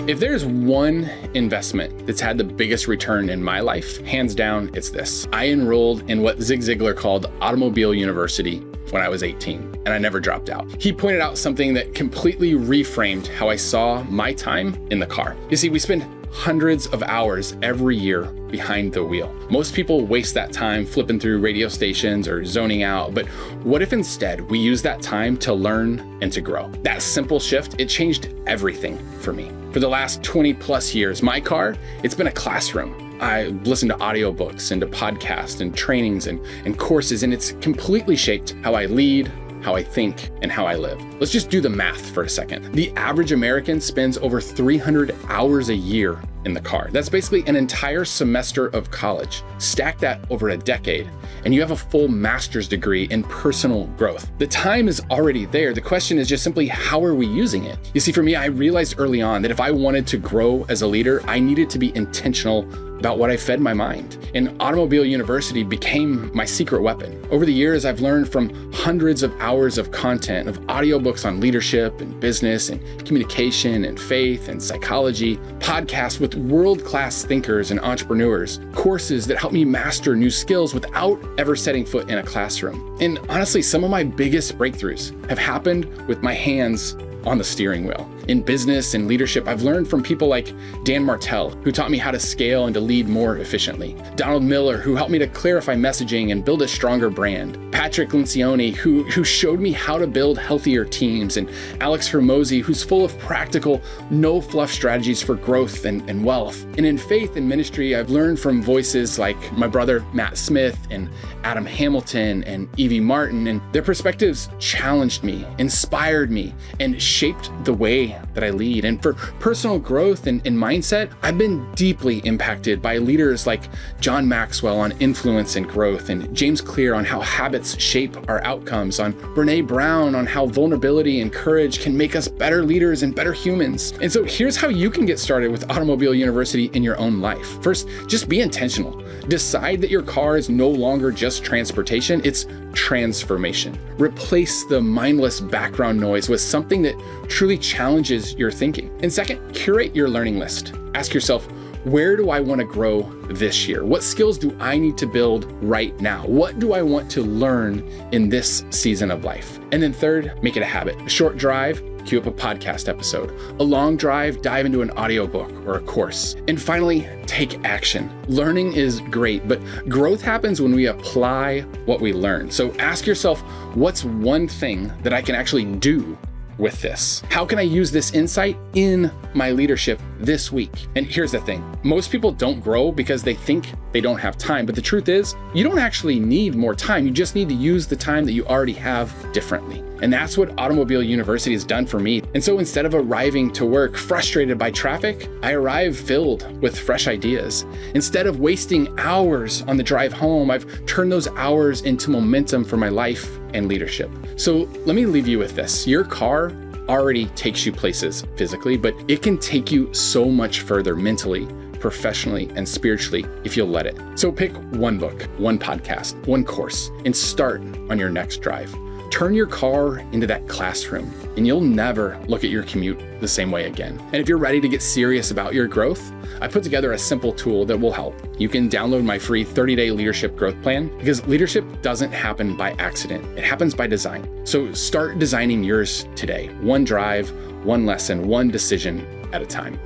If there's one investment that's had the biggest return in my life, hands down, it's this. I enrolled in what Zig Ziglar called Automobile University when I was 18, and I never dropped out. He pointed out something that completely reframed how I saw my time in the car. You see, we spend hundreds of hours every year behind the wheel. Most people waste that time flipping through radio stations or zoning out, but what if instead we use that time to learn and to grow? That simple shift, it changed everything for me. For the last 20 plus years, my car, it's been a classroom. I listen to audiobooks and to podcasts and trainings and courses, and it's completely shaped how I lead, how I think, and how I live. Let's just do the math for a second. The average American spends over 300 hours a year in the car. That's basically an entire semester of college. Stack that over a decade, and you have a full master's degree in personal growth. The time is already there. The question is just simply, how are we using it? You see, for me, I realized early on that if I wanted to grow as a leader, I needed to be intentional about what I fed my mind. And Automobile University became my secret weapon. Over the years, I've learned from hundreds of hours of content, of audiobooks on leadership and business and communication and faith and psychology, podcasts with world-class thinkers and entrepreneurs, courses that help me master new skills without ever setting foot in a classroom. And honestly, some of my biggest breakthroughs have happened with my hands on the steering wheel. In business and leadership, I've learned from people like Dan Martell, who taught me how to scale and to lead more efficiently. Donald Miller, who helped me to clarify messaging and build a stronger brand. Patrick Lencioni, who showed me how to build healthier teams. And Alex Hermosi, who's full of practical, no-fluff strategies for growth and wealth. And in faith and ministry, I've learned from voices like my brother Matt Smith and Adam Hamilton and Evie Martin, and their perspectives challenged me, inspired me, and shaped the way that I lead. And for personal growth and mindset, I've been deeply impacted by leaders like John Maxwell on influence and growth, and James Clear on how habits shape our outcomes, on Brene Brown on how vulnerability and courage can make us better leaders and better humans. And so here's how you can get started with Automobile University in your own life. First, just be intentional. Decide that your car is no longer just transportation, it's transformation. Replace the mindless background noise with something that truly challenges your thinking. And second, curate your learning list. Ask yourself, where do I want to grow this year? What skills do I need to build right now? What do I want to learn in this season of life? And then third, make it a habit. A short drive, queue up a podcast episode. A long drive, dive into an audiobook or a course. And finally, take action. Learning is great, but growth happens when we apply what we learn. So ask yourself, what's one thing that I can actually do with this? How can I use this insight in my leadership this week? And here's the thing. Most people don't grow because they think they don't have time. But the truth is, you don't actually need more time. You just need to use the time that you already have differently. And that's what Automobile University has done for me. And so instead of arriving to work frustrated by traffic, I arrive filled with fresh ideas. Instead of wasting hours on the drive home, I've turned those hours into momentum for my life and leadership. So let me leave you with this. Your car already takes you places physically, but it can take you so much further mentally, professionally, and spiritually if you'll let it. So pick one book, one podcast, one course, and start on your next drive. Turn your car into that classroom, and you'll never look at your commute the same way again. And if you're ready to get serious about your growth, I put together a simple tool that will help. You can download my free 30-day leadership growth plan, because leadership doesn't happen by accident. It happens by design. So start designing yours today. One drive, one lesson, one decision at a time.